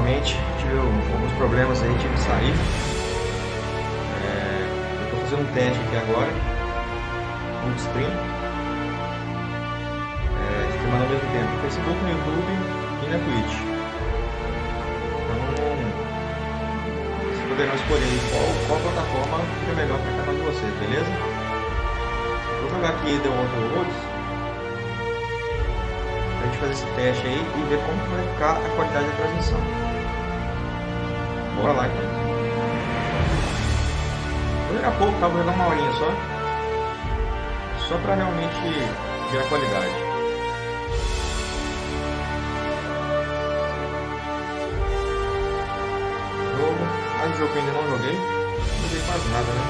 novamente, tive alguns problemas aí, tive que sair. Eu estou fazendo um teste aqui agora, no stream, streamando ao mesmo tempo no Facebook, no YouTube e na Twitch. Então, vocês poderão escolher qual plataforma fica melhor para cada um de vocês, beleza? Vou jogar aqui The Woods pra gente fazer esse teste aí e ver como que vai ficar a qualidade da transmissão. Bora lá então. Daqui a pouco, tá? Vou jogar uma horinha só pra realmente ver a qualidade. Mais jogo que eu ainda não joguei, não joguei quase nada, né?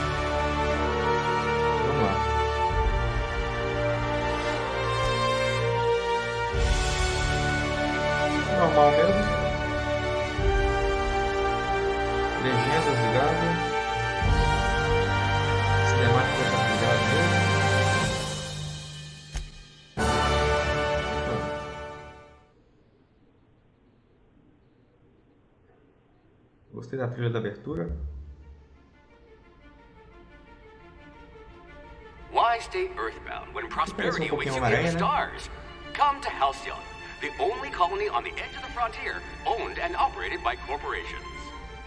Vamos lá. Normal mesmo. Legendas ligado. Cinemática tá ligado mesmo. Gostei da trilha da abertura. Why stay earthbound when prosperity awaits you in the stars? Come to Halcyon, the only colony on the edge of the frontier, owned and operated by corporations.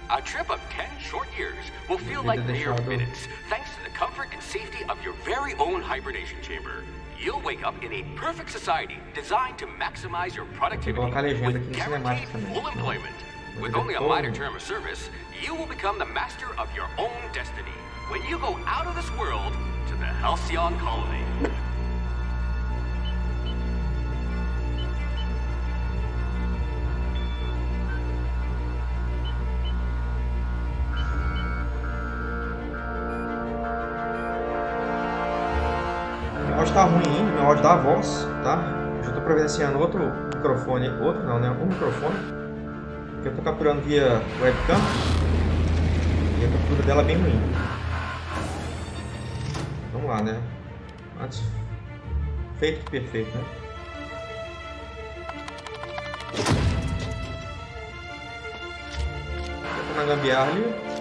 A trip of 10 short years will feel like mere minutes, thanks to the comfort and safety of your very own hibernation chamber. You'll wake up in a perfect society designed to maximize your productivity with guaranteed full employment. With only a minor term of service, you will become the master of your own destiny when you go out of this world to the Halcyon colony. Meu áudio tá ruim ainda, meu áudio da voz, tá? Eu já tô providenciando outro microfone, um microfone. Que eu tô capturando via webcam e a captura dela é bem ruim. Vamos lá, né? Antes feito que perfeito, né? Eu tô na gambiarra ali.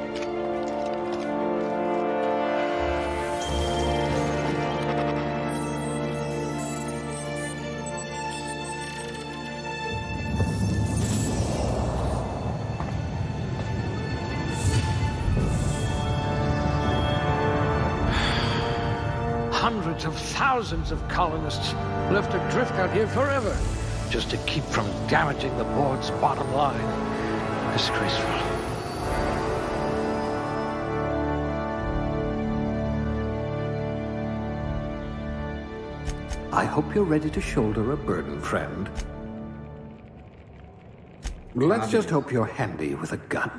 Hundreds of thousands of colonists left adrift out here forever, just to keep from damaging the board's bottom line. Disgraceful. I hope you're ready to shoulder a burden, friend. Let's just hope you're handy with a gun.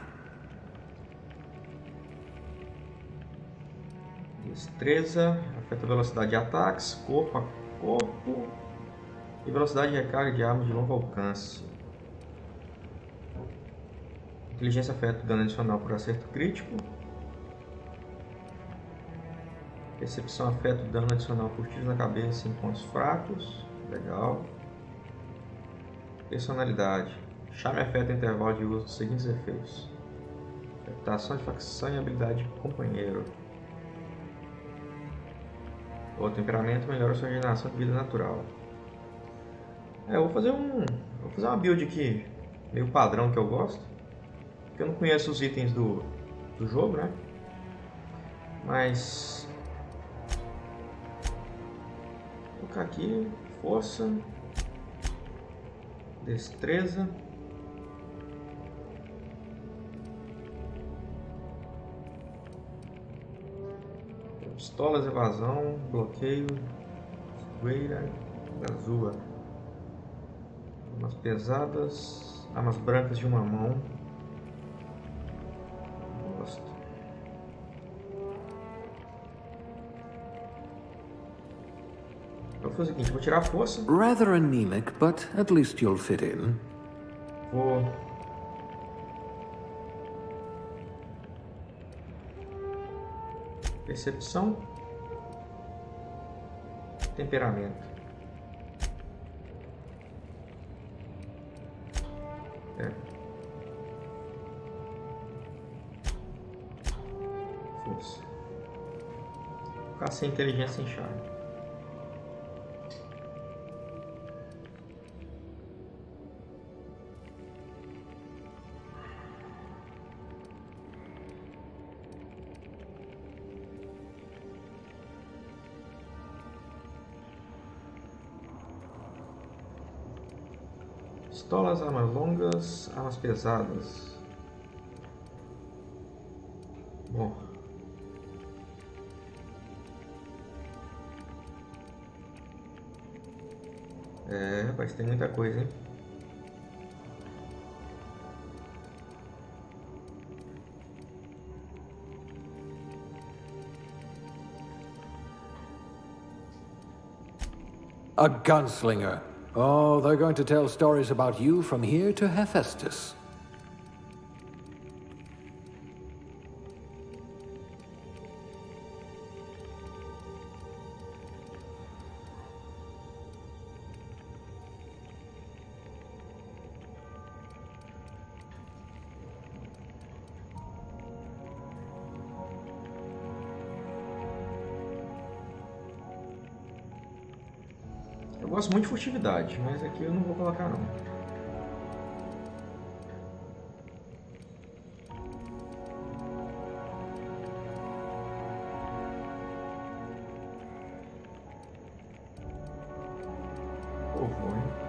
Destreza, afeta a velocidade de ataques, corpo a corpo e velocidade de recarga de armas de longo alcance. Inteligência afeta o dano adicional por acerto crítico. Percepção afeta o dano adicional por tiros na cabeça em pontos fracos. Legal. Personalidade. Charme afeta o intervalo de uso dos seguintes efeitos: adaptação de facção e habilidade de companheiro. O temperamento melhora a sua regeneração de vida natural. Eu vou fazer uma build aqui meio padrão que eu gosto, porque eu não conheço os itens do jogo, né? Mas vou colocar aqui força, destreza, pistolas, evasão, bloqueio, poeira, azul, armas pesadas, armas brancas de uma mão. Gosto. Eu vou fazer o seguinte, vou tirar a força. Rather anemic, but at least you'll fit in. Vou percepção, temperamento. ficar sem inteligência, sem charme. Pistolas, armas longas, armas pesadas. Bom. Rapaz, tem muita coisa, hein? A gunslinger. Oh, they're going to tell stories about you from here to Hephaestus. Eu gosto muito de furtividade, mas aqui eu não vou colocar não. Pô, foi.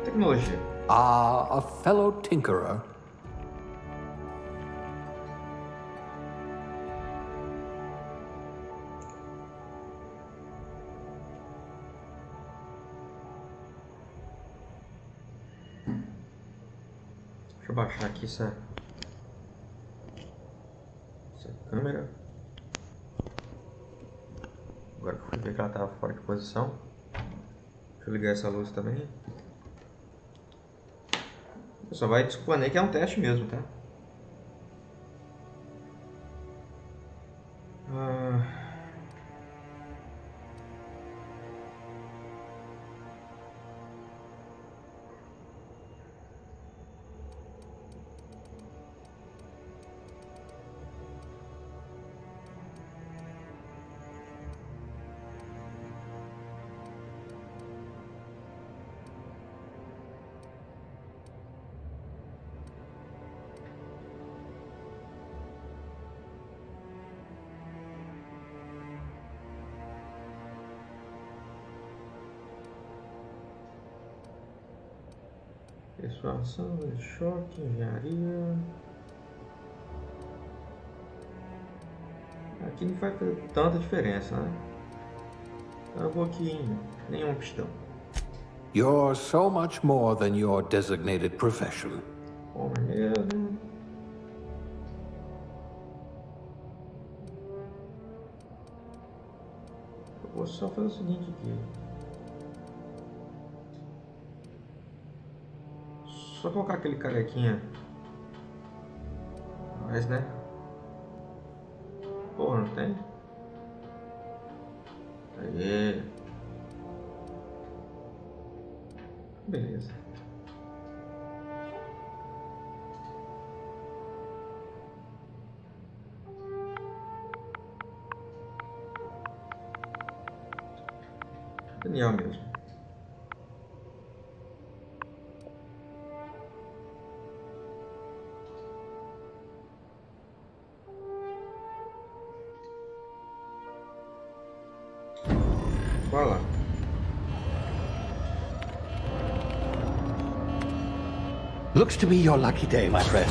Tecnologia. Ah, a fellow tinkerer. Deixa eu baixar aqui essa câmera. Agora que eu fui ver que ela estava fora de posição. Deixa eu ligar essa luz também. Só vai suponer que é um teste mesmo, tá? Persuasão, choque, engenharia. Aqui não faz tanta diferença, né? Então eu vou aqui em nenhum pistão. You're so much more than your designated profession. Homem mesmo. Eu vou só fazer o seguinte aqui. Só colocar aquele carequinha. Mas, né? Porra, não tem? Aí. Beleza. Genial mesmo. Bora lá. Looks to be your lucky day, my friend.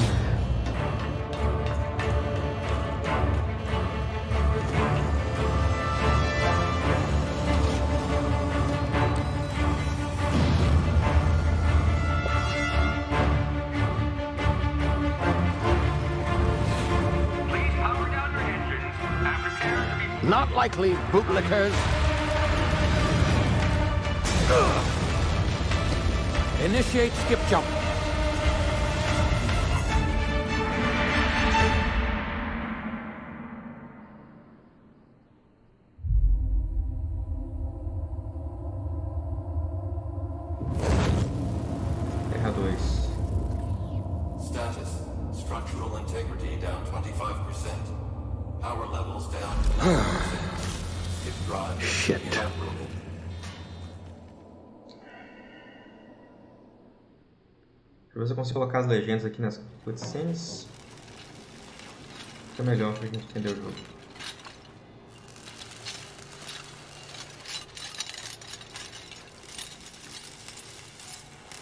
Please power down your engines and prepare to be... Not likely, bootlickers. Initiate skip jump. Structural integrity down 25%. Power levels down 90%. If drive Shit. inoperable. Deixa eu ver se eu consigo colocar as legendas aqui nas cutscenes. Fica melhor pra gente entender o jogo.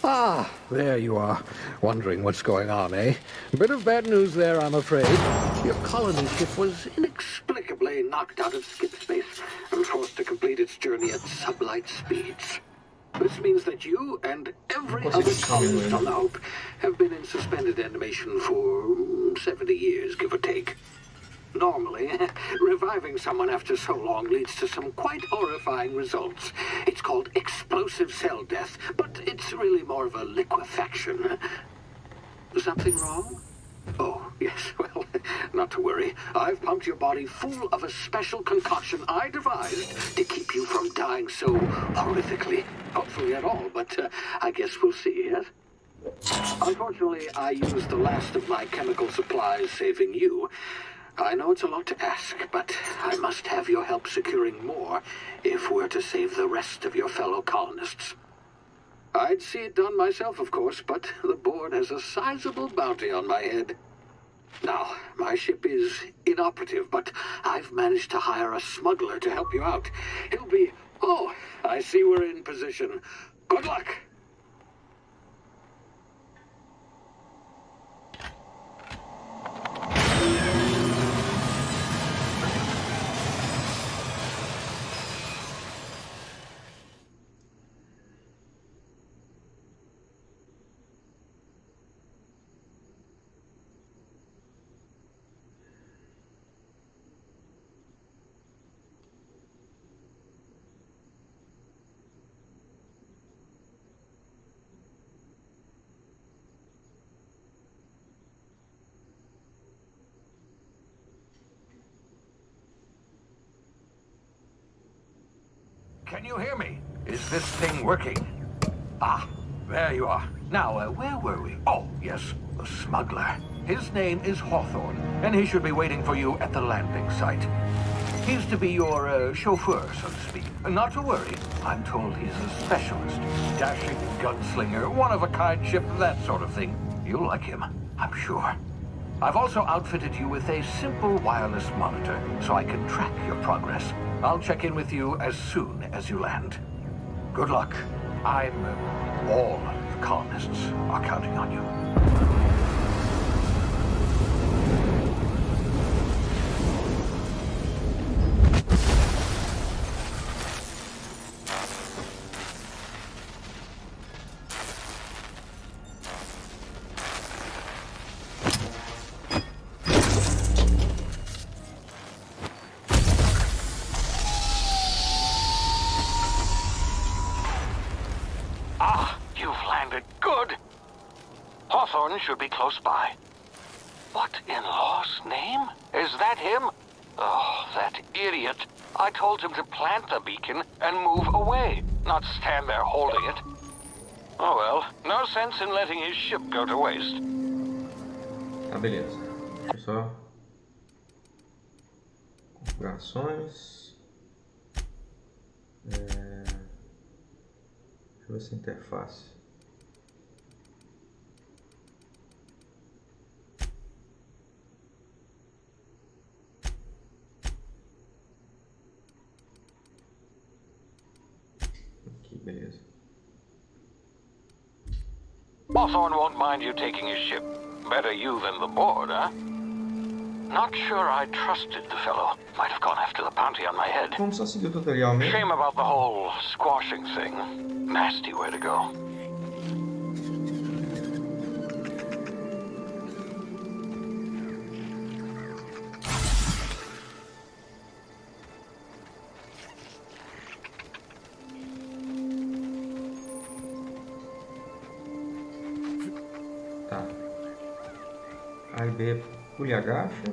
Ah, there you are. Wondering what's going on, eh? Bit of bad news there, I'm afraid. Your colony ship was inexplicably knocked out of skip space and forced to complete its journey at sublight speeds. This means that you and every other colonist on the Hope have been in suspended animation for 70 years, give or take. Normally, reviving someone after so long leads to some quite horrifying results. It's called explosive cell death, but it's really more of a liquefaction. Something wrong? Oh, yes, well, not to worry. I've pumped your body full of a special concoction I devised to keep you from dying so horrifically. Hopefully at all, but I guess we'll see, yes? Unfortunately, I used the last of my chemical supplies saving you. I know it's a lot to ask, but I must have your help securing more if we're to save the rest of your fellow colonists. I'd see it done myself, of course, but the board has a sizable bounty on my head. Now, my ship is inoperative, but I've managed to hire a smuggler to help you out. He'll be... Oh, I see we're in position. Good luck! Can you hear me? Is this thing working? Ah, there you are. Now, where were we? Oh, yes, the smuggler. His name is Hawthorne, and he should be waiting for you at the landing site. He's to be your chauffeur, so to speak. Not to worry. I'm told he's a specialist. Dashing gunslinger, one-of-a-kind ship, that sort of thing. You'll like him, I'm sure. I've also outfitted you with a simple wireless monitor, so I can track your progress. I'll check in with you as soon as you land. Good luck. All the colonists are counting on you. Should be close by. What in law's name? Is that him? Oh, that idiot. I told him to plant the beacon and move away, not stand there holding it. Oh well, no sense in letting his ship go to waste. Tá, beleza. Deixa eu só... Configurações... Deixa eu ver essa interface. Beleza. Hawthorne won't mind you taking his ship. Better you than the board, huh? Not sure I trusted the fellow. Might have gone after the bounty on my head. Vamos só seguir o tutorial mesmo. Shame about the whole squashing thing. Nasty way to go. Tá. A e B, pule e agacha.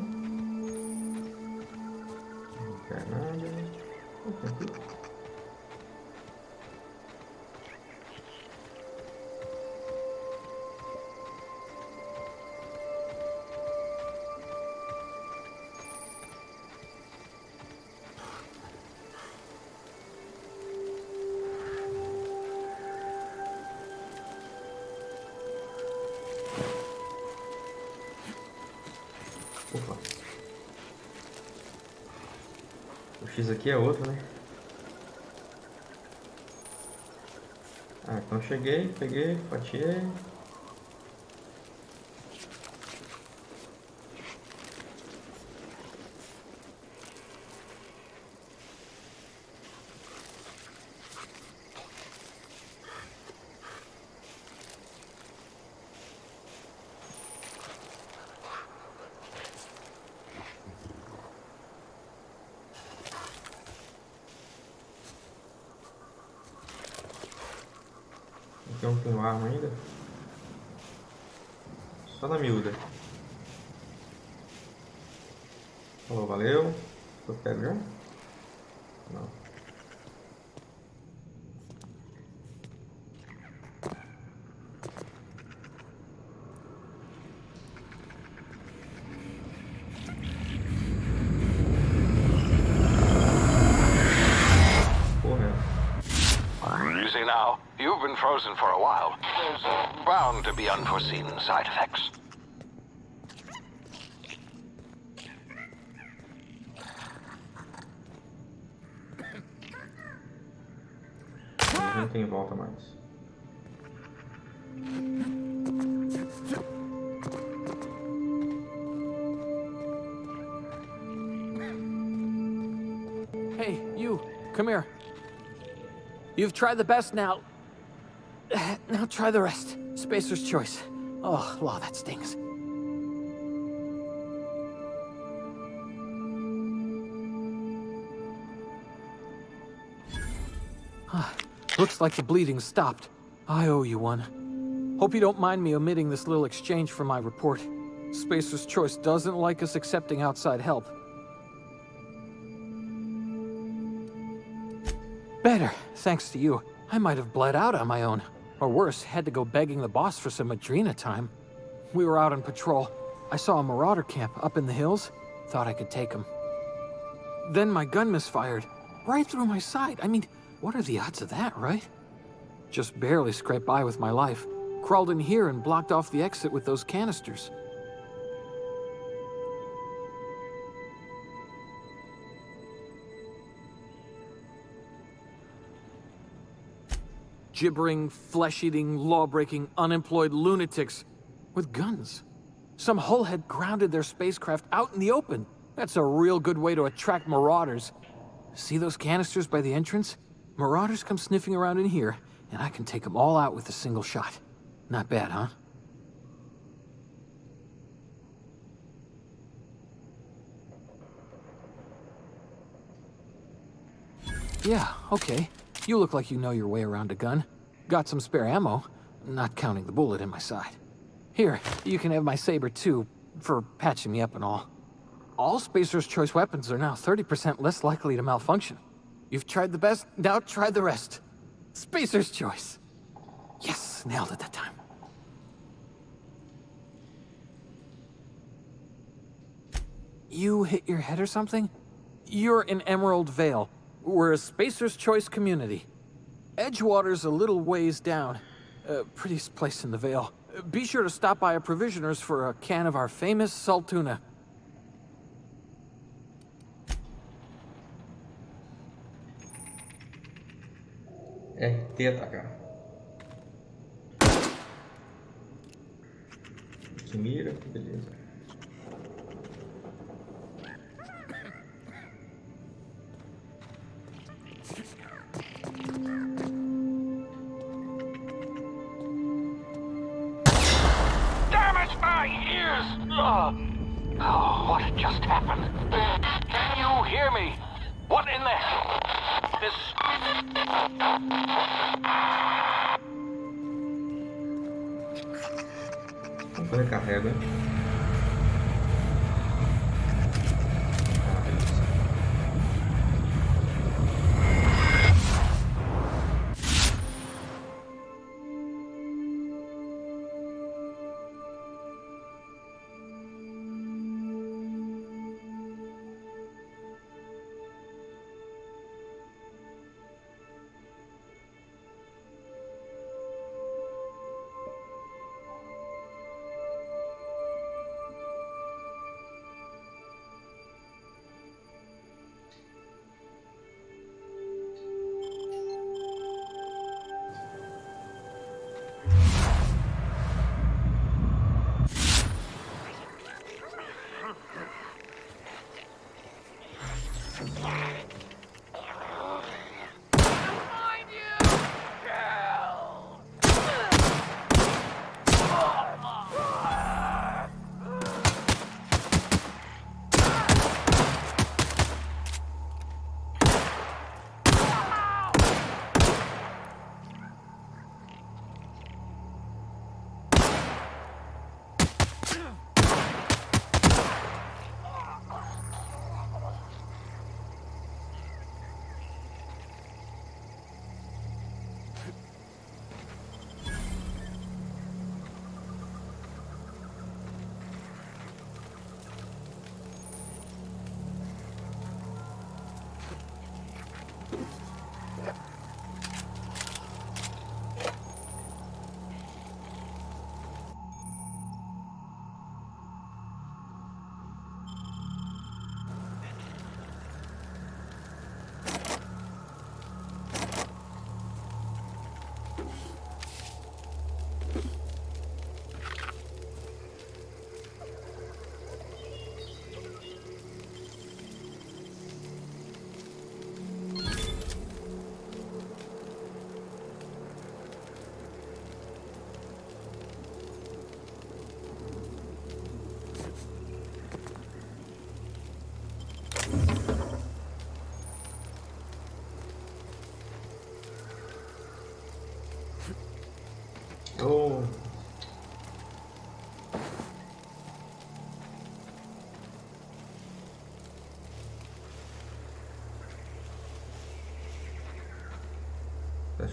Não quer nada. Tranquilo. Opa. O X aqui é outro, né? Ah, então cheguei, peguei, fatiei. Aqui eu não tenho arma ainda. Só na miúda. Falou, valeu. Eu pego já? Não. Easy now. You've been frozen for a while. There's bound to be unforeseen side effects. Não tem volta mais. Hey, you, come here. You've tried the best now. Now try the rest. Spacer's choice. Oh, wow, that stings. Looks like the bleeding stopped. I owe you one. Hope you don't mind me omitting this little exchange from my report. Spacer's choice doesn't like us accepting outside help. Better, thanks to you. I might have bled out on my own. Or worse, had to go begging the boss for some Adrena time. We were out on patrol. I saw a marauder camp up in the hills. Thought I could take him. Then my gun misfired. Right through my side. I mean, what are the odds of that, right? Just barely scraped by with my life. Crawled in here and blocked off the exit with those canisters. Gibbering, flesh-eating, law-breaking, unemployed lunatics with guns. Some hullhead grounded their spacecraft out in the open. That's a real good way to attract marauders. See those canisters by the entrance? Marauders come sniffing around in here, and I can take them all out with a single shot. Not bad, huh? Yeah, okay. You look like you know your way around a gun. Got some spare ammo, not counting the bullet in my side. Here, you can have my saber too, for patching me up and all. All Spacer's Choice weapons are now 30% less likely to malfunction. You've tried the best, now try the rest. Spacer's Choice. Yes, nailed it that time. You hit your head or something? You're in Emerald Vale. We're a Spacer's Choice community. Edgewater's a little ways down. Prettiest place in the Vale. Be sure to stop by a provisioner's for a can of our famous salt tuna. RT atacar. Que mira, beleza. Oh, what just happened? Can you hear me? What in the hell? This... Vamos fazer carrega.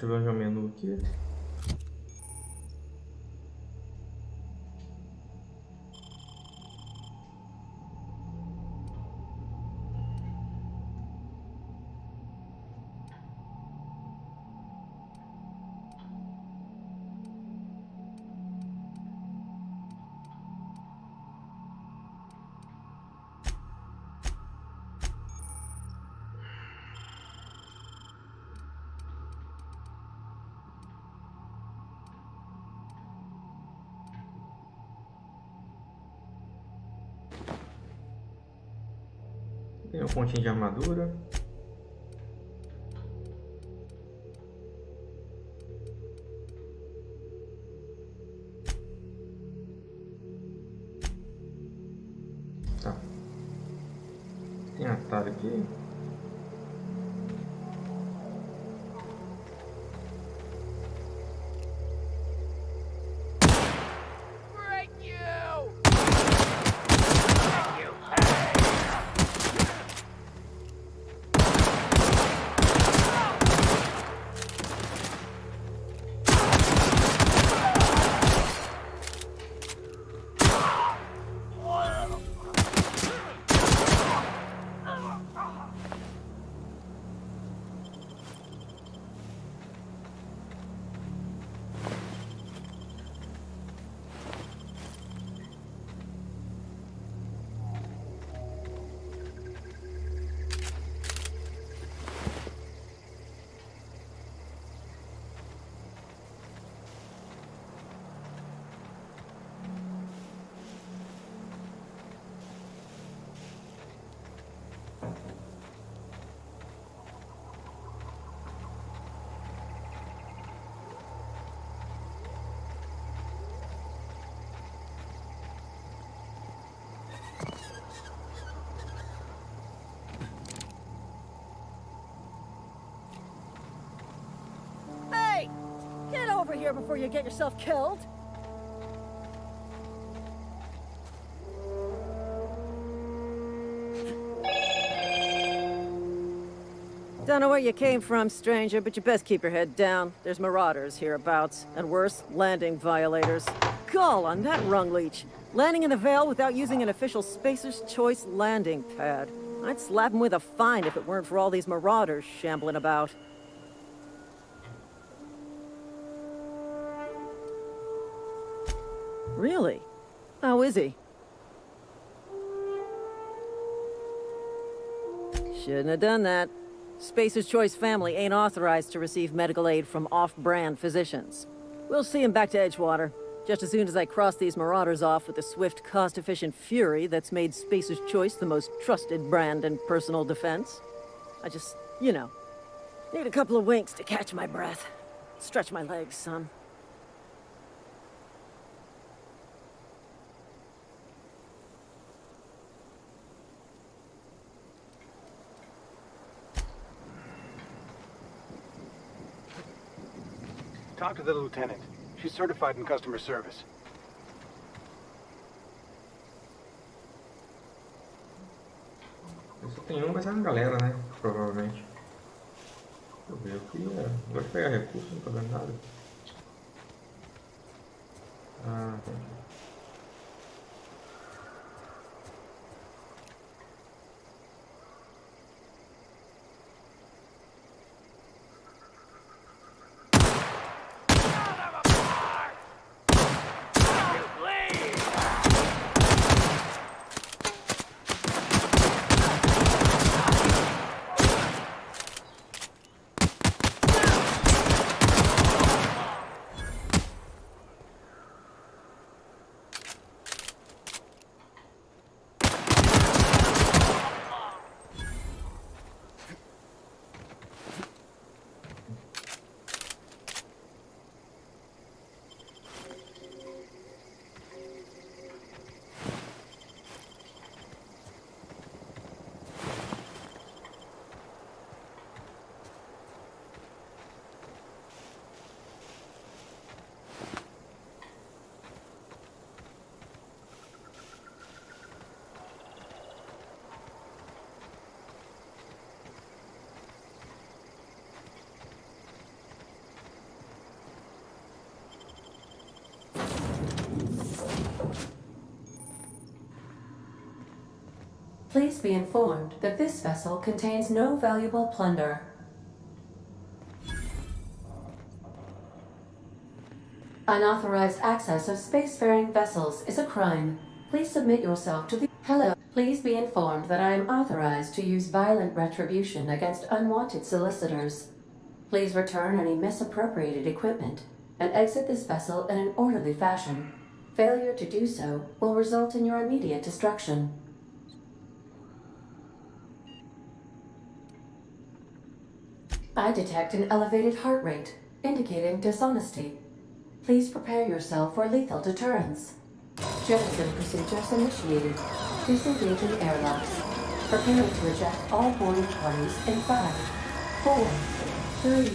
Deixa eu ver onde é o menu aqui. Tem um pontinho de armadura. Tá. Tem atalho aqui. Get over here before you get yourself killed. Don't know where you came from, stranger, but you best keep your head down. There's marauders hereabouts, and worse, landing violators. Gall on that rung leech. Landing in the Vale without using an official Spacer's Choice landing pad. I'd slap him with a fine if it weren't for all these marauders shambling about. Really? How is he? Shouldn't have done that. Spacer's Choice family ain't authorized to receive medical aid from off-brand physicians. We'll see him back to Edgewater, just as soon as I cross these marauders off with the swift, cost-efficient fury that's made Spacer's Choice the most trusted brand in personal defense. I just, you know, need a couple of winks to catch my breath. Stretch my legs, son. Talk to the lieutenant. She's certified in customer service. Eu só tenho um, vai ser uma galera, né? Provavelmente. Deixa eu ver, eu queria... Agora de pegar recurso, não tô vendo nada. Ah, entendi. Please be informed that this vessel contains no valuable plunder. Unauthorized access of spacefaring vessels is a crime. Please submit yourself to the... Hello. Please be informed that I am authorized to use violent retribution against unwanted solicitors. Please return any misappropriated equipment and exit this vessel in an orderly fashion. Failure to do so will result in your immediate destruction. I detect an elevated heart rate, indicating dishonesty. Please prepare yourself for lethal deterrence. Jettison procedures initiated. Disengaging airlocks. Preparing to eject all boarding parties in 5, 4, 3,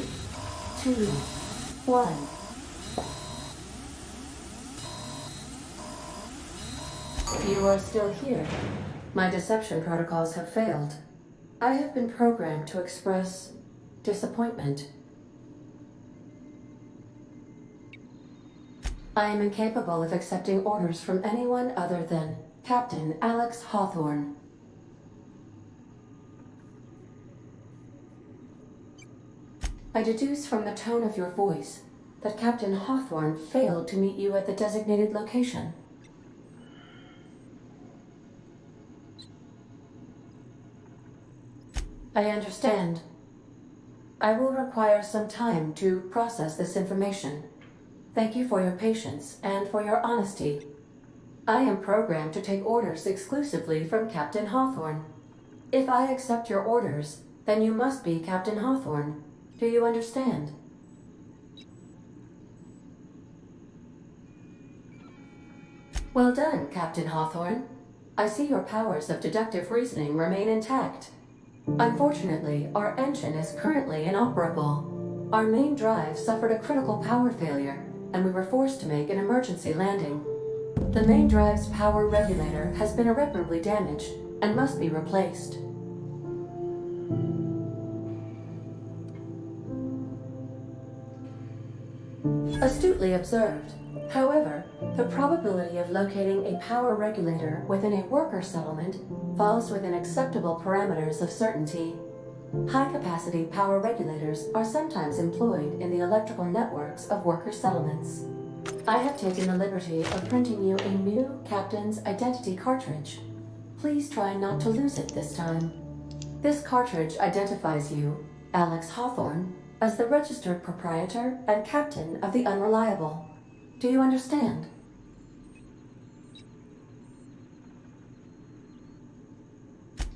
2, 1. You are still here. My deception protocols have failed. I have been programmed to express disappointment. I am incapable of accepting orders from anyone other than Captain Alex Hawthorne. I deduce from the tone of your voice that Captain Hawthorne failed to meet you at the designated location. I understand. I will require some time to process this information. Thank you for your patience and for your honesty. I am programmed to take orders exclusively from Captain Hawthorne. If I accept your orders, then you must be Captain Hawthorne. Do you understand? Well done, Captain Hawthorne. I see your powers of deductive reasoning remain intact. Unfortunately, our engine is currently inoperable. Our main drive suffered a critical power failure, and we were forced to make an emergency landing. The main drive's power regulator has been irreparably damaged and must be replaced. Astutely observed. However, the probability of locating a power regulator within a worker settlement falls within acceptable parameters of certainty. High-capacity power regulators are sometimes employed in the electrical networks of worker settlements. I have taken the liberty of printing you a new captain's identity cartridge. Please try not to lose it this time. This cartridge identifies you, Alex Hawthorne, as the registered proprietor and captain of the Unreliable. Do you understand?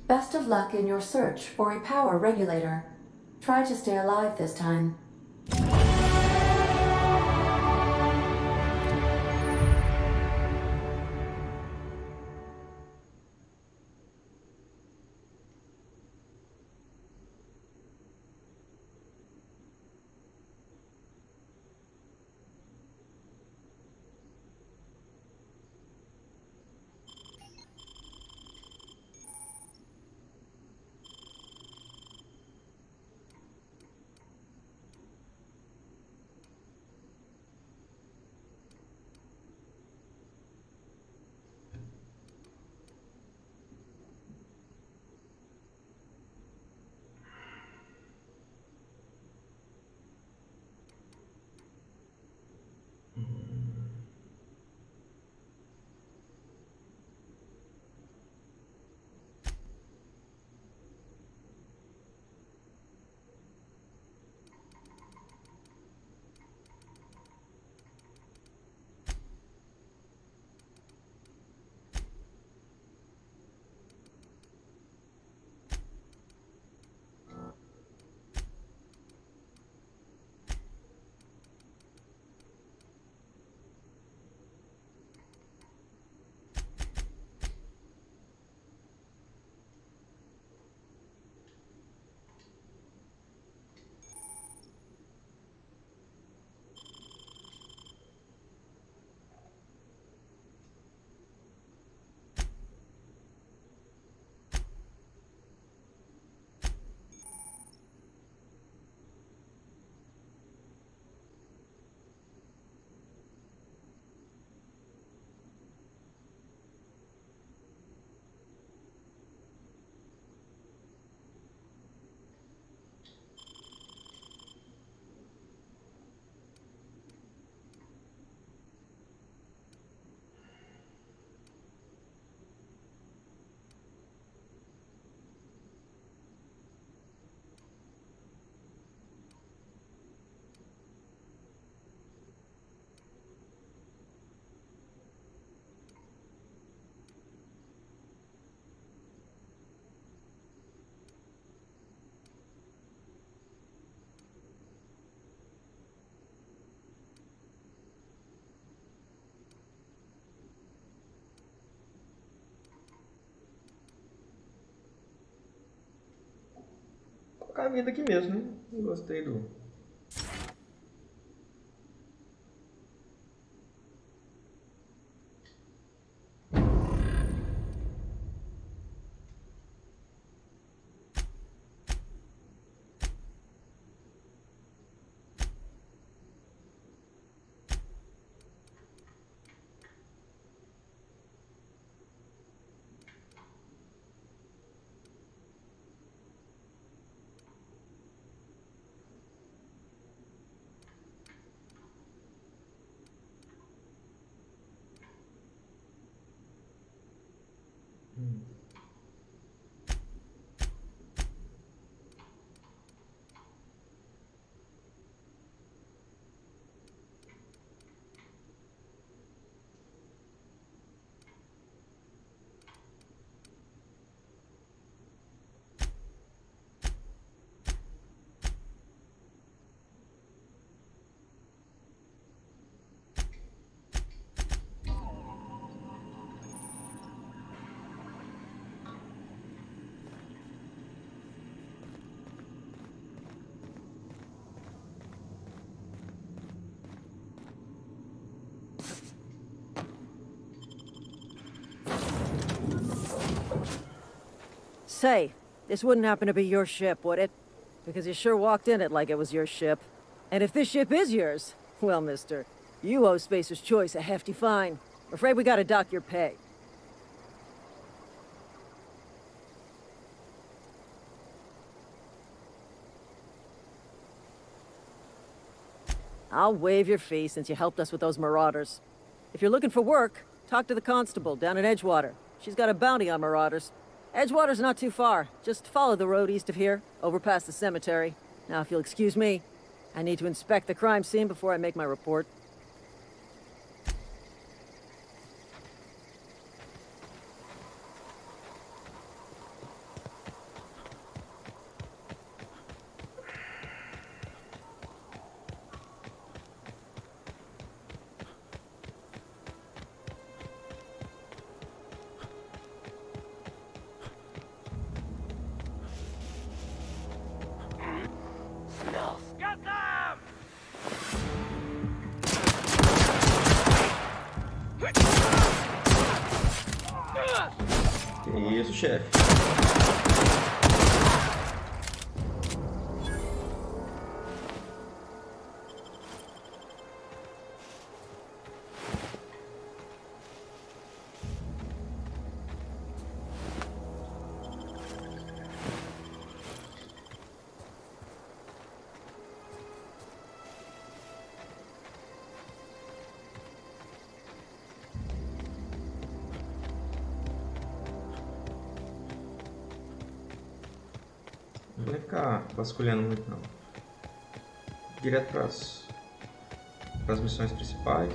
Best of luck in your search for a power regulator. Try to stay alive this time. vida aqui mesmo, né? Não gostei do... Say, this wouldn't happen to be your ship, would it? Because you sure walked in it like it was your ship. And if this ship is yours, well, mister, you owe Spacer's Choice a hefty fine. I'm afraid we gotta dock your pay. I'll waive your fee since you helped us with those marauders. If you're looking for work, talk to the constable down in Edgewater. She's got a bounty on marauders. Edgewater's not too far. Just follow the road east of here, over past the cemetery. Now, if you'll excuse me, I need to inspect the crime scene before I make my report. Que isso, chefe? Não vai ficar vasculhando muito não. Direto para as missões principais.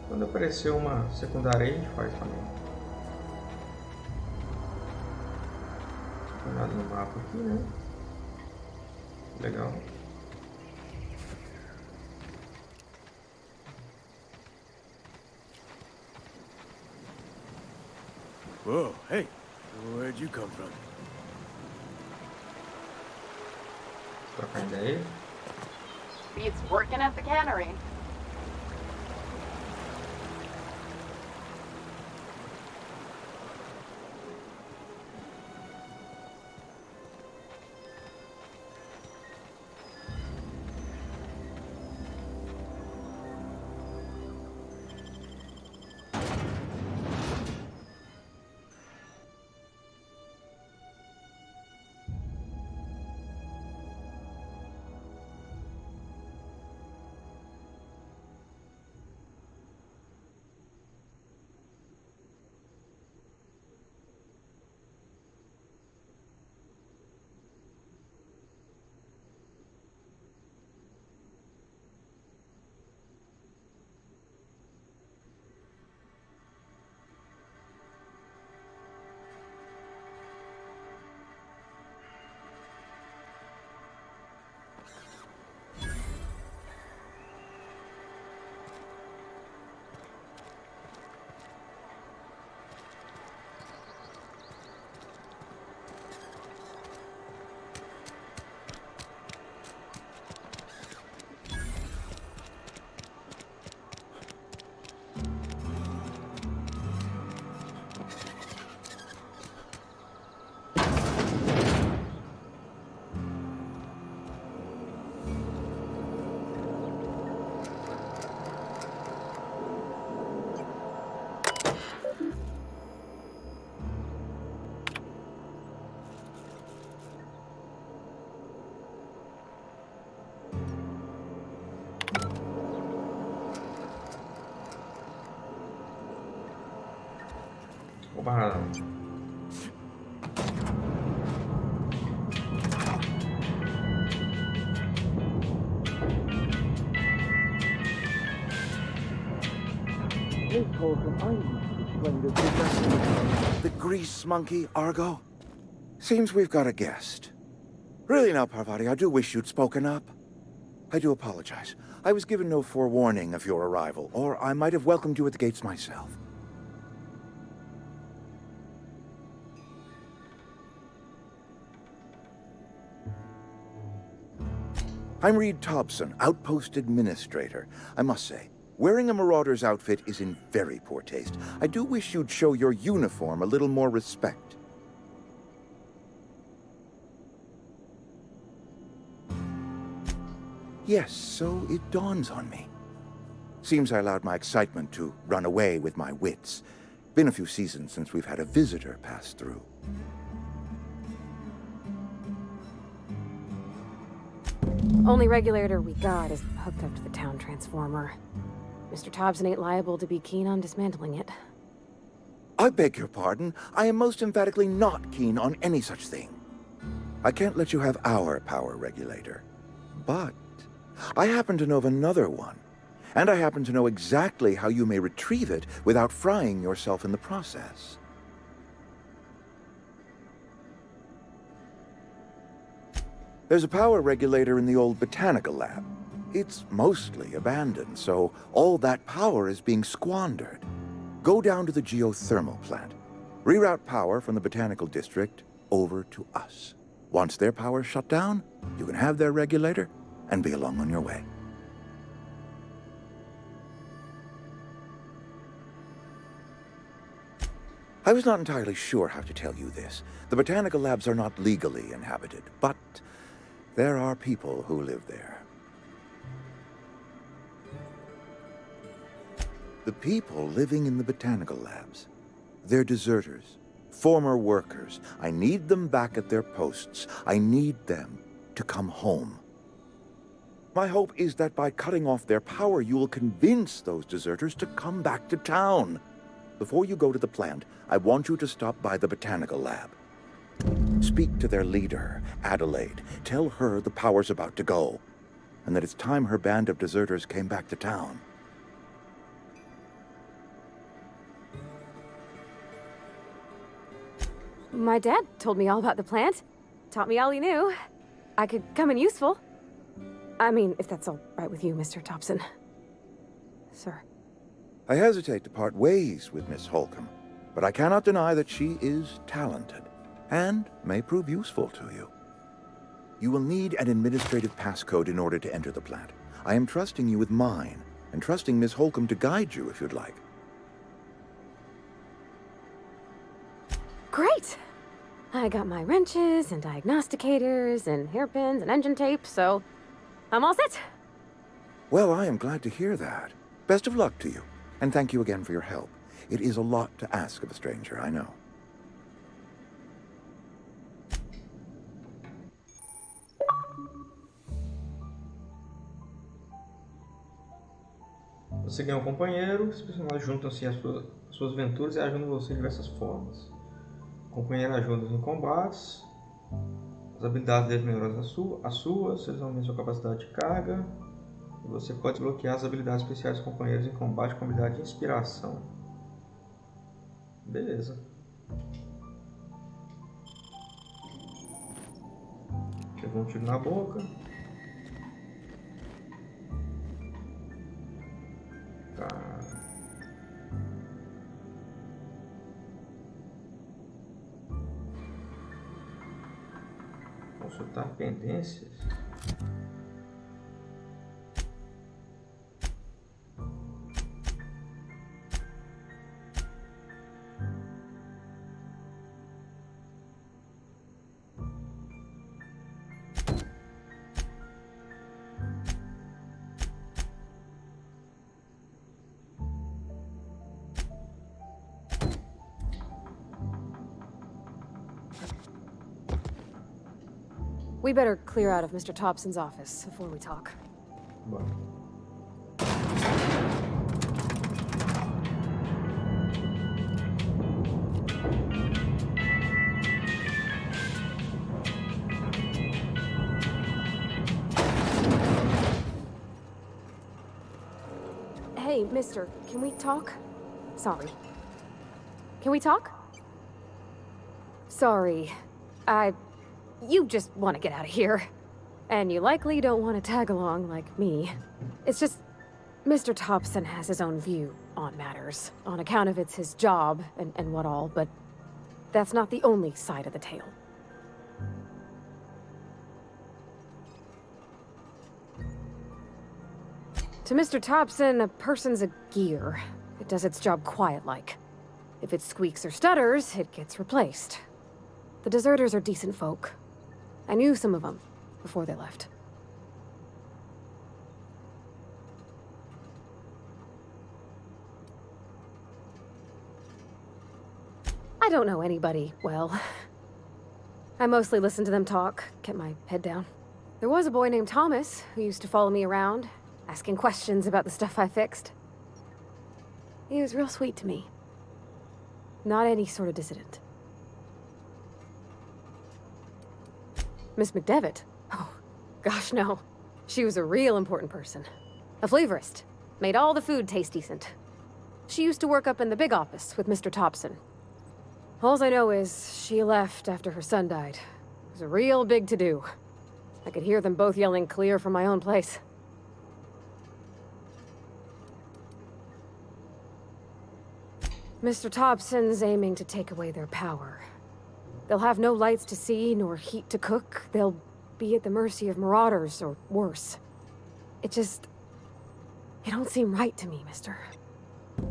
Quando aparecer uma secundária aí, a gente faz também. Dá uma olhada no mapa aqui, né? Legal. Whoa, hey, where'd you come from? Trocar ideia. Beats working at the cannery. Opa, não. The grease monkey, Argo? Seems we've got a guest. Really now, Parvati, I do wish you'd spoken up. I do apologize. I was given no forewarning of your arrival, or I might have welcomed you at the gates myself. I'm Reed Thompson, Outpost Administrator. I must say, wearing a Marauder's outfit is in very poor taste. I do wish you'd show your uniform a little more respect. Yes, so it dawns on me. Seems I allowed my excitement to run away with my wits. Been a few seasons since we've had a visitor pass through. Only regulator we got is hooked up to the town transformer. Mr. Thompson ain't liable to be keen on dismantling it. I beg your pardon. I am most emphatically not keen on any such thing. I can't let you have our power regulator. But I happen to know of another one. And I happen to know exactly how you may retrieve it without frying yourself in the process. There's a power regulator in the old botanical lab. It's mostly abandoned, so all that power is being squandered. Go down to the geothermal plant. Reroute power from the botanical district over to us. Once their power's shut down, you can have their regulator and be along on your way. I was not entirely sure how to tell you this. The botanical labs are not legally inhabited, but there are people who live there. The people living in the botanical labs, they're deserters, former workers. I need them back at their posts. I need them to come home. My hope is that by cutting off their power, you will convince those deserters to come back to town. Before you go to the plant, I want you to stop by the botanical lab. Speak to their leader, Adelaide. Tell her the power's about to go, and that it's time her band of deserters came back to town. My dad told me all about the plant. Taught me all he knew. I could come in useful. I mean, if that's all right with you, Mr. Thompson. Sir. I hesitate to part ways with Miss Holcomb, but I cannot deny that she is talented and may prove useful to you. You will need an administrative passcode in order to enter the plant. I am trusting you with mine, and trusting Miss Holcomb to guide you if you'd like. Great! I got my wrenches and diagnosticators and hairpins and engine tape, so I'm all set. Well, I am glad to hear that. Best of luck to you, and thank you again for your help. It is a lot to ask of a stranger, I know. Você ganha um companheiro, os personagens juntam-se às suas aventuras e ajudam você de diversas formas. O companheiro ajuda em combates, as habilidades deles melhoram as suas, eles aumentam sua capacidade de carga, e você pode bloquear as habilidades especiais dos companheiros em combate com a habilidade de inspiração. Beleza. Chegou um tiro na boca. Tá. Consultar pendências. We better clear out of Mr. Thompson's office before we talk. Bora. Mister, can we talk? Sorry. Can we talk? Sorry. You just want to get out of here. And you likely don't want to tag along like me. It's just, Mr. Thompson has his own view on matters, on account of it's his job and what all, but that's not the only side of the tale. To Mr. Thompson, a person's a gear. It does its job quiet-like. If it squeaks or stutters, it gets replaced. The deserters are decent folk. I knew some of them before they left. I don't know anybody well. I mostly listen to them talk, kept my head down. There was a boy named Thomas who used to follow me around, asking questions about the stuff I fixed. He was real sweet to me. Not any sort of dissident. Miss McDevitt? Oh, gosh no. She was a real important person. A flavorist. Made all the food taste decent. She used to work up in the big office with Mr. Thompson. Alls I know is she left after her son died. It was a real big to-do. I could hear them both yelling clear from my own place. Mr. Thompson's aiming to take away their power. They'll have no lights to see, nor heat to cook. They'll be at the mercy of marauders, or worse. It don't seem right to me, mister.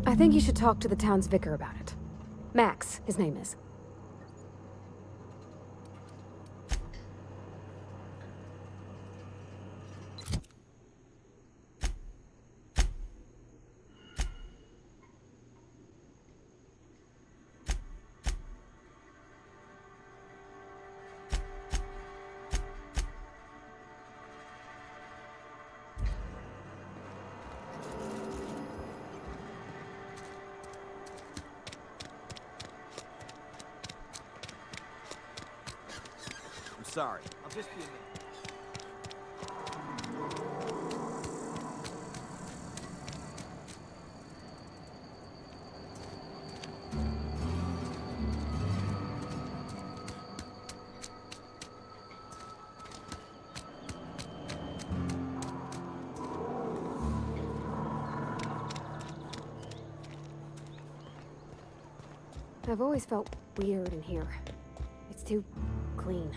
I think you should talk to the town's vicar about it. Max, his name is. Sorry, I'll just be a minute. I've always felt weird in here. It's too clean.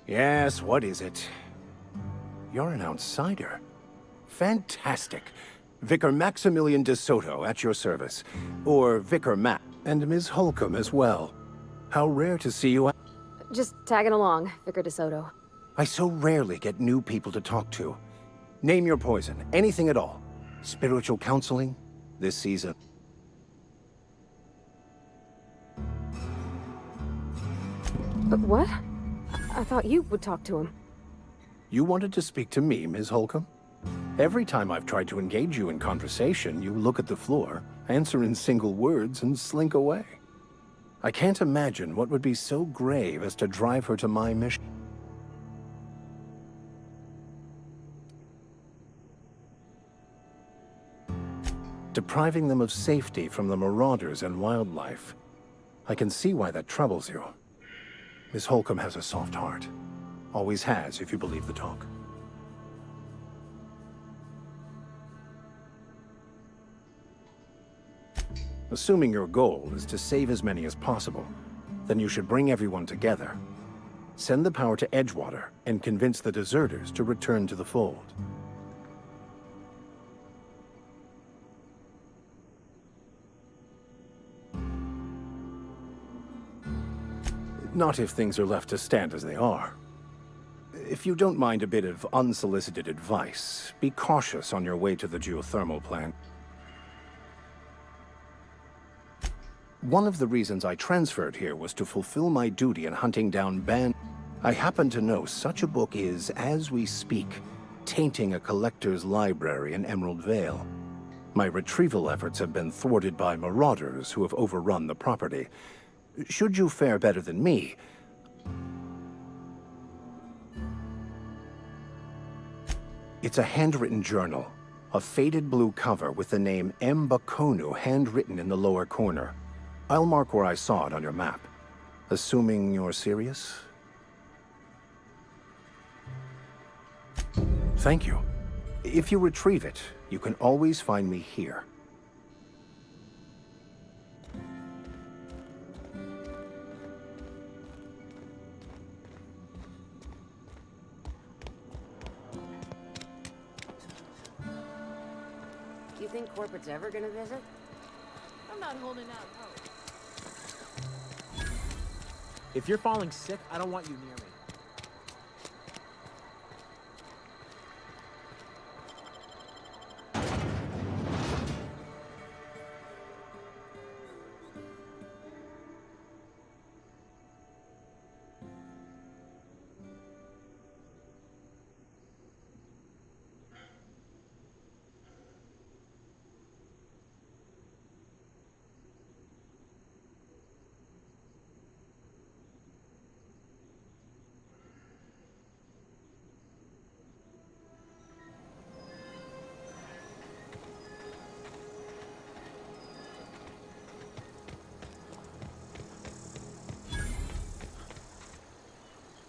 Yes, what is it? You're an outsider. Fantastic. Vicar Maximilian de Soto at your service. Or Vicar Matt. And Ms. Holcomb as well. How rare to see you. Just tagging along, Vicar de Soto. I so rarely get new people to talk to. Name your poison, anything at all. Spiritual counseling, this season. What? I thought you would talk to him. You wanted to speak to me, Ms. Holcomb? Every time I've tried to engage you in conversation, you look at the floor, answer in single words, and slink away. I can't imagine what would be so grave as to drive her to my mission. Depriving them of safety from the marauders and wildlife. I can see why that troubles you. Miss Holcomb has a soft heart. Always has, if you believe the talk. Assuming your goal is to save as many as possible, then you should bring everyone together. Send the power to Edgewater and convince the deserters to return to the fold. Not if things are left to stand as they are. If you don't mind a bit of unsolicited advice, be cautious on your way to the geothermal plant. One of the reasons I transferred here was to fulfill my duty in hunting down I happen to know such a book is, as we speak, tainting a collector's library in Emerald Vale. My retrieval efforts have been thwarted by marauders who have overrun the property. Should you fare better than me... It's a handwritten journal. A faded blue cover with the name M. Bakonu handwritten in the lower corner. I'll mark where I saw it on your map. Assuming you're serious? Thank you. If you retrieve it, you can always find me here. You think corporate's ever gonna visit? I'm not holding out hope. If you're falling sick, I don't want you near me.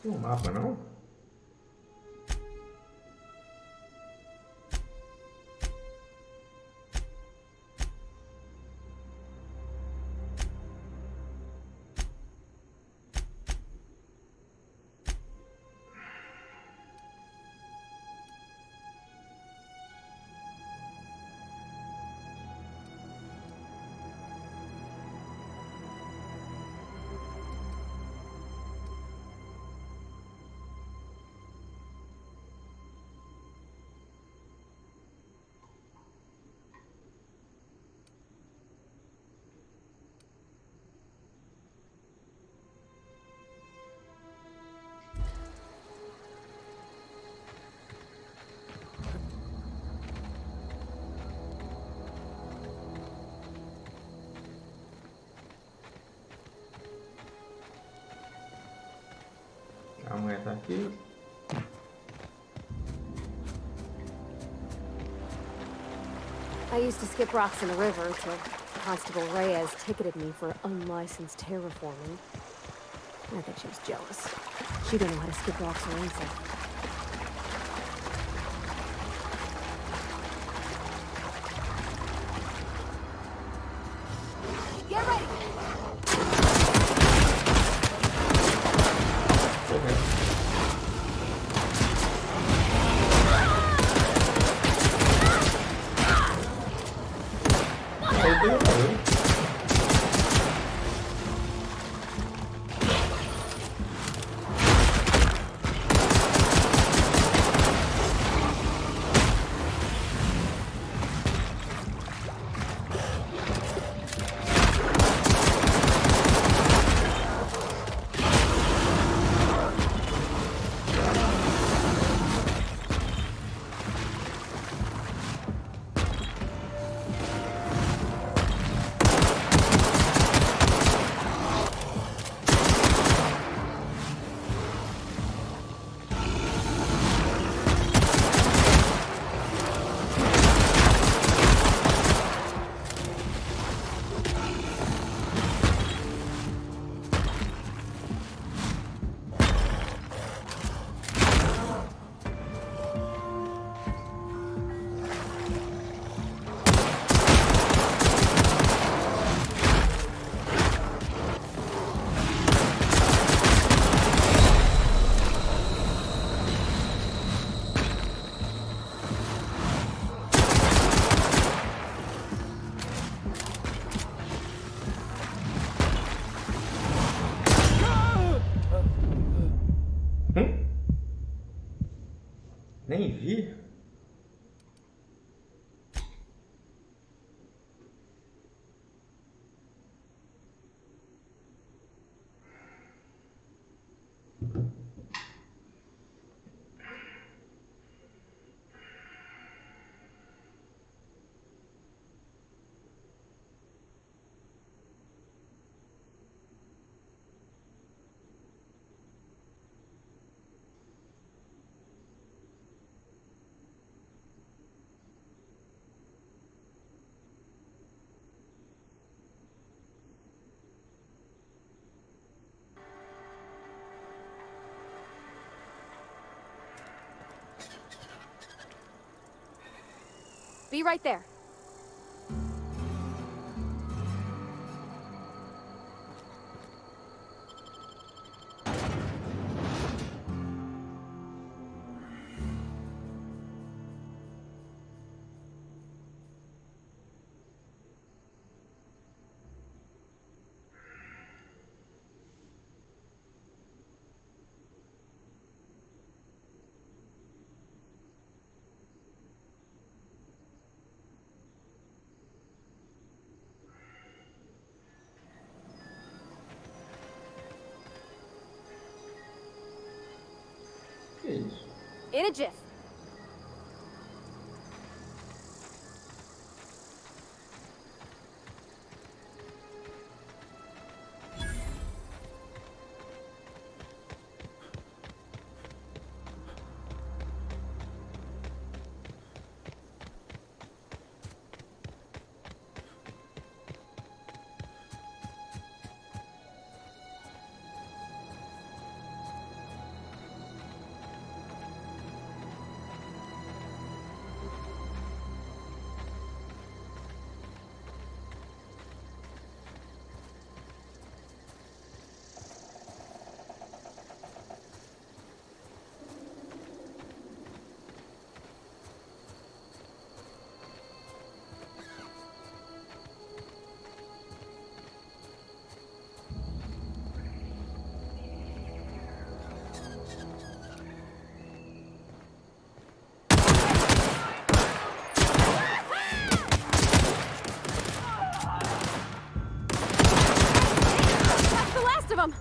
Um mapa, não? A mulher tá aqui. I used to skip rocks in a river till Constable Reyes ticketed me for unlicensed terraforming. I think she was jealous. She didn't know how to skip rocks or anything. Get ready! Be right there. Que isso? In a jiff. That's the last of them.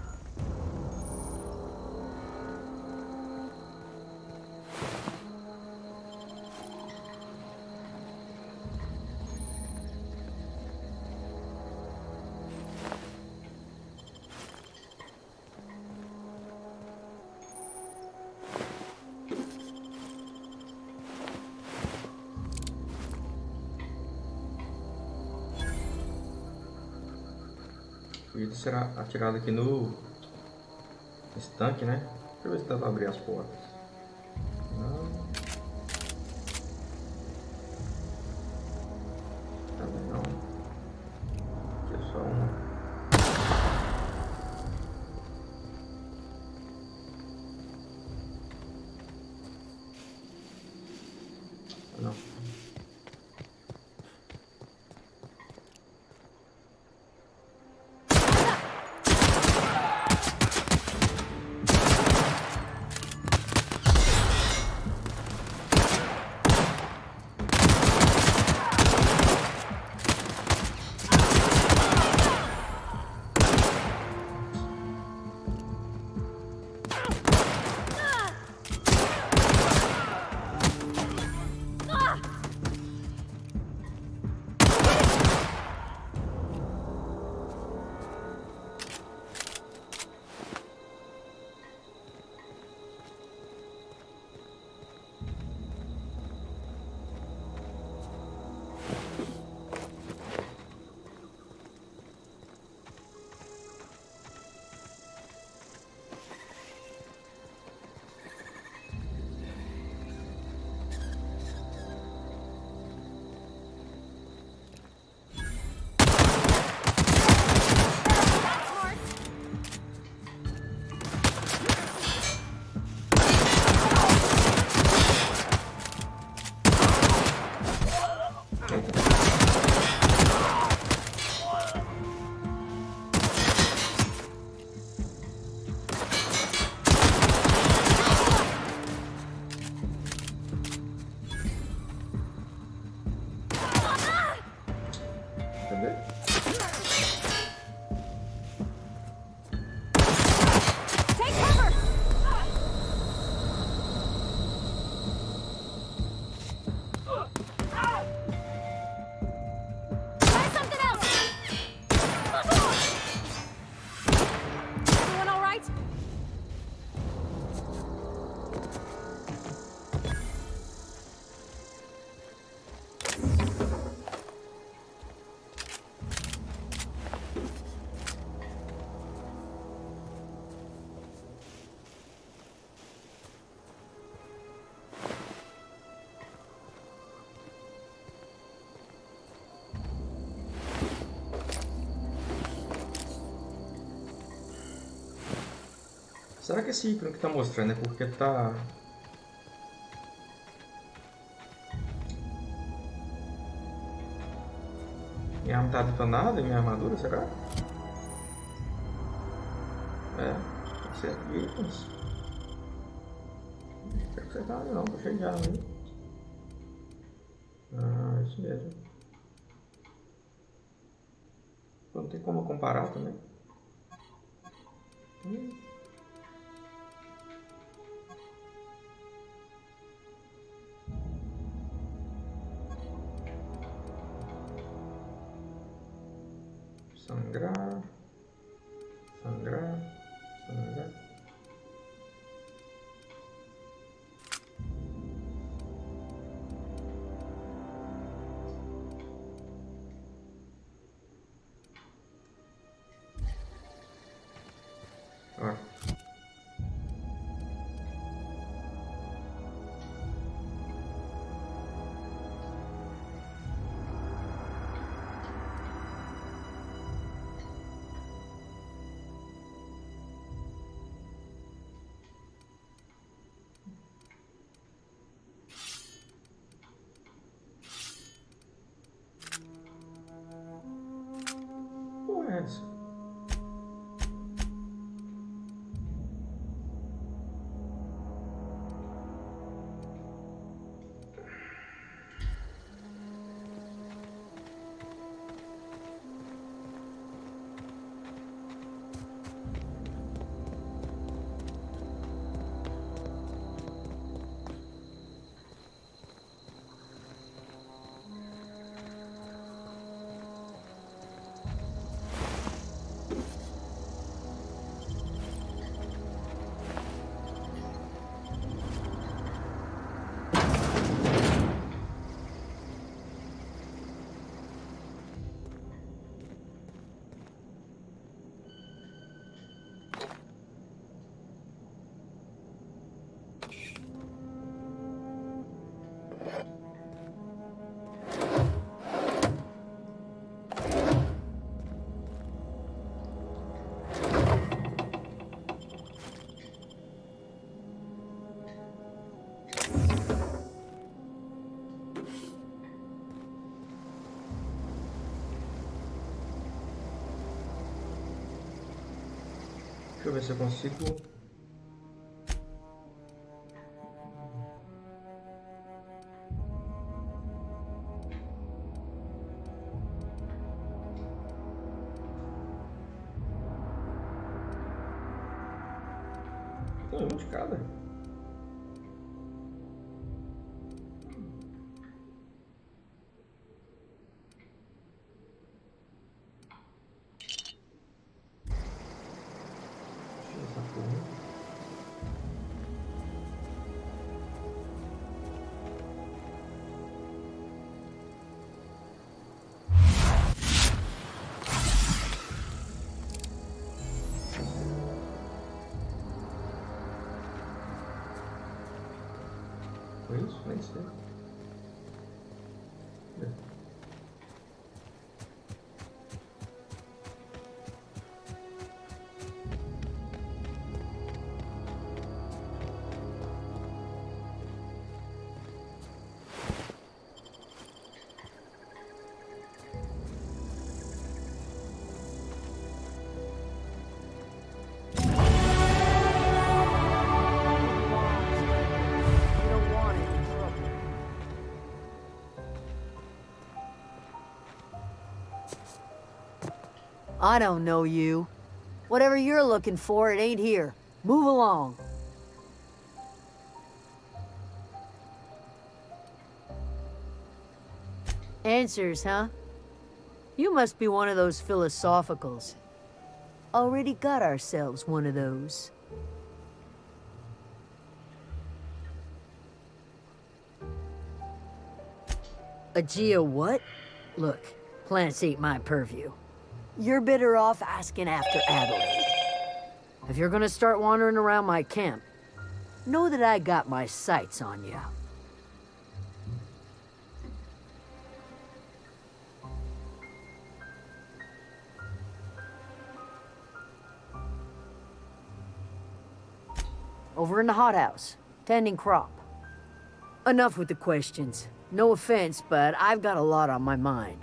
O Ito será atirado aqui no tanque, né? Deixa eu ver se dá pra abrir as portas. Não. Também não. Aqui é só uma. Não. Será que esse ícone que tá mostrando é porque tá... Minha arma tá detonada e minha armadura, será? É, pode ser ícones. Não quero acertar nada não, tô cheio de arma aí. Ah, isso mesmo. Não tem como comparar também. Sangrar, sangrar, sangrar. Ó. Porra, é essa? Deixa eu ver se eu consigo. Tem um de cada. Essa porra. Foi isso? Nem sei. I don't know you. Whatever you're looking for, it ain't here. Move along. Answers, huh? You must be one of those philosophicals. Already got ourselves one of those. A geo what? Look, plants ain't my purview. You're better off asking after Adelaide. If you're gonna start wandering around my camp, know that I got my sights on you. over in the hothouse, tending crop. Enough with the questions. No offense, but I've got a lot on my mind.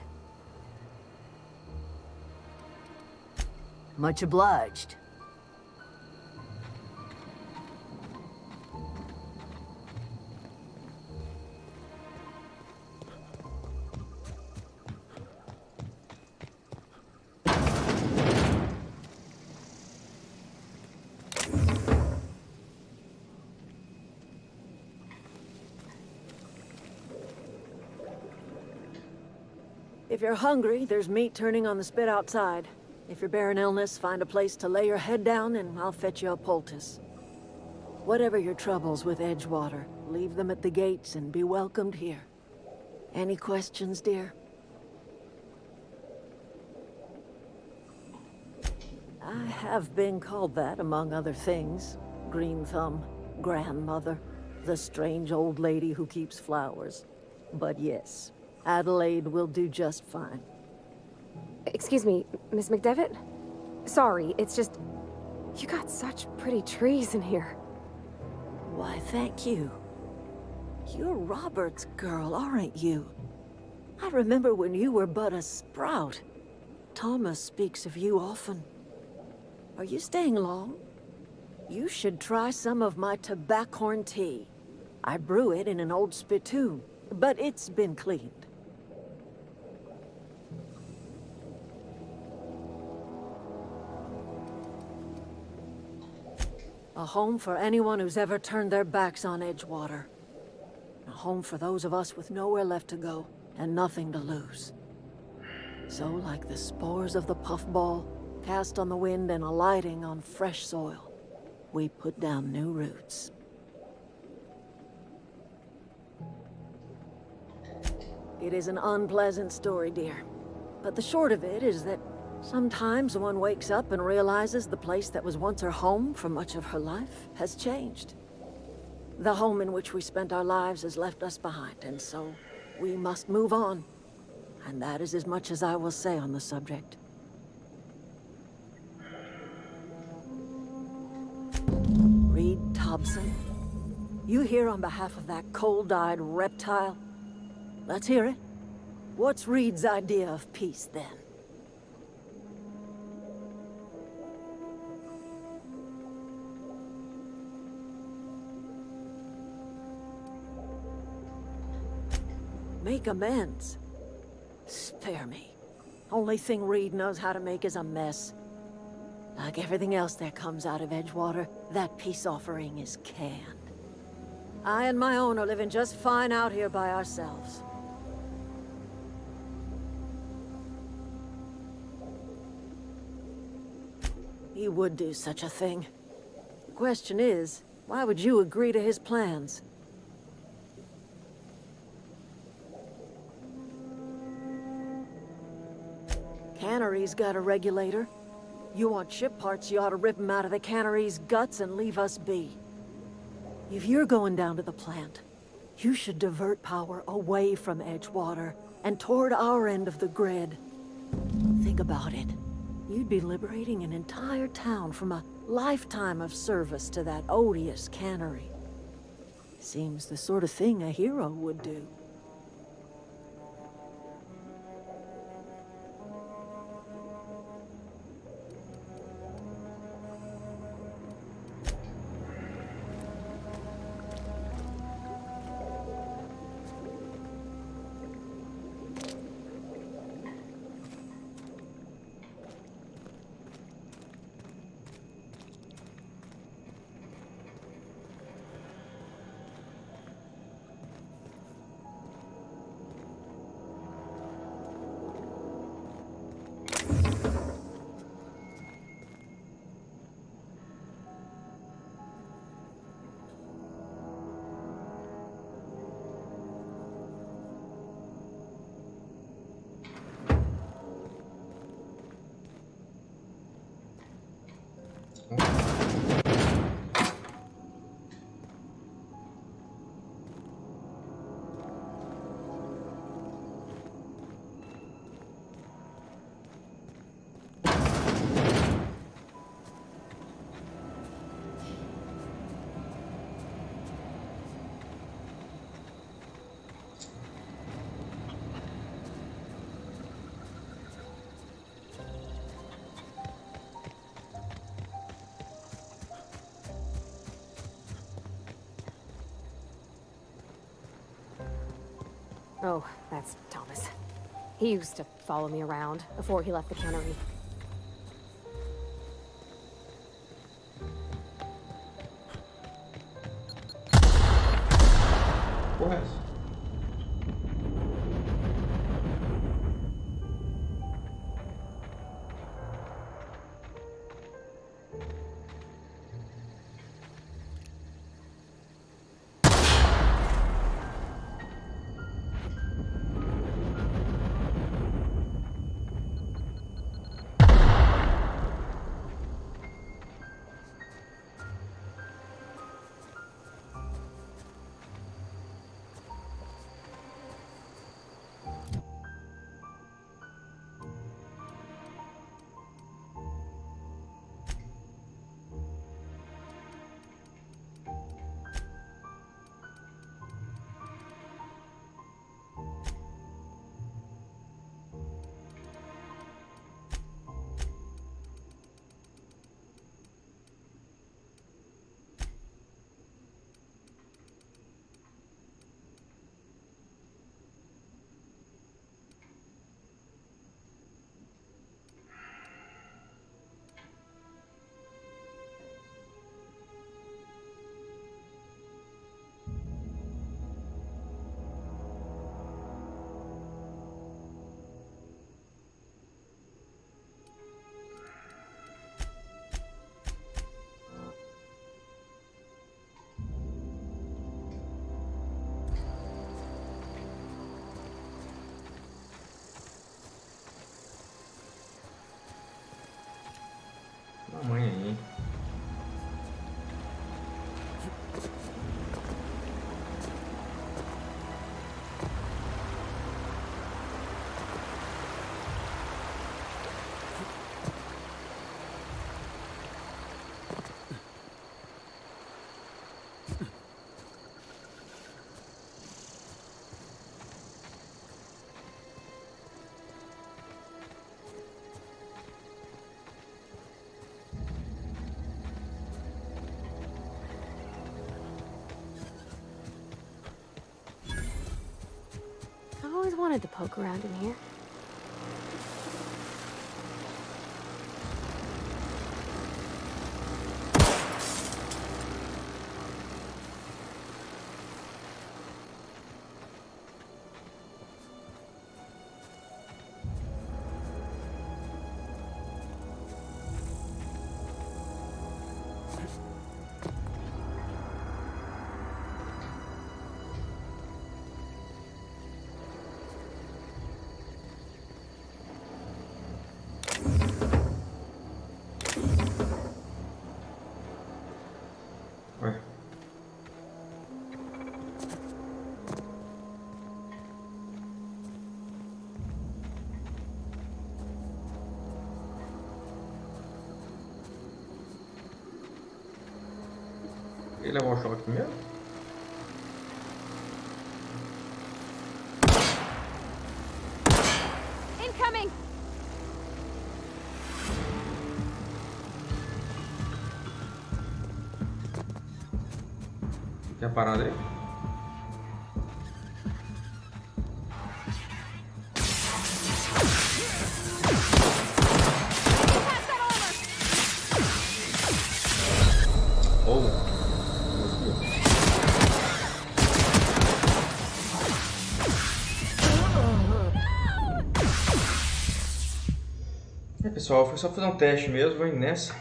Much obliged. If you're hungry, there's meat turning on the spit outside. If you're bearing illness, find a place to lay your head down and I'll fetch you a poultice. Whatever your troubles with Edgewater, leave them at the gates and be welcomed here. Any questions, dear? I have been called that, among other things. Green Thumb, grandmother, the strange old lady who keeps flowers. But yes, Adelaide will do just fine. Excuse me, Miss McDevitt? Sorry, it's just... You got such pretty trees in here. Why, thank you. You're Robert's girl, aren't you? I remember when you were but a sprout. Thomas speaks of you often. Are you staying long? You should try some of my tobaccorn tea. I brew it in an old spittoon, but it's been cleaned. A home for anyone who's ever turned their backs on Edgewater. A home for those of us with nowhere left to go and nothing to lose. So, like the spores of the puffball, cast on the wind and alighting on fresh soil, we put down new roots. It is an unpleasant story, dear. But the short of it is that sometimes one wakes up and realizes the place that was once her home for much of her life has changed. The home in which we spent our lives has left us behind, and so we must move on. And that is as much as I will say on the subject. Reed Thompson, you here on behalf of that cold-eyed reptile? Let's hear it. What's Reed's idea of peace, then? Make amends. Spare me. Only thing Reed knows how to make is a mess. Like everything else that comes out of Edgewater, that peace offering is canned. I and my own are living just fine out here by ourselves. He would do such a thing. The question is, why would you agree to his plans? Cannery's got a regulator. You want ship parts, you ought to rip them out of the cannery's guts and leave us be. If you're going down to the plant, you should divert power away from Edgewater and toward our end of the grid. Think about it. You'd be liberating an entire town from a lifetime of service to that odious cannery. Seems the sort of thing a hero would do. Oh, that's Thomas. He used to follow me around before he left the cannery. Porra, é essa? Mamãe aí. I always wanted to poke around in here. Ué. Ele levou o choque primeiro? Incoming! Tem a parada aí? Pessoal, foi só fazer um teste mesmo, vou indo nessa.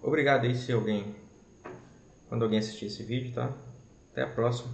Obrigado aí se alguém, quando alguém assistir esse vídeo, tá? Até a próxima.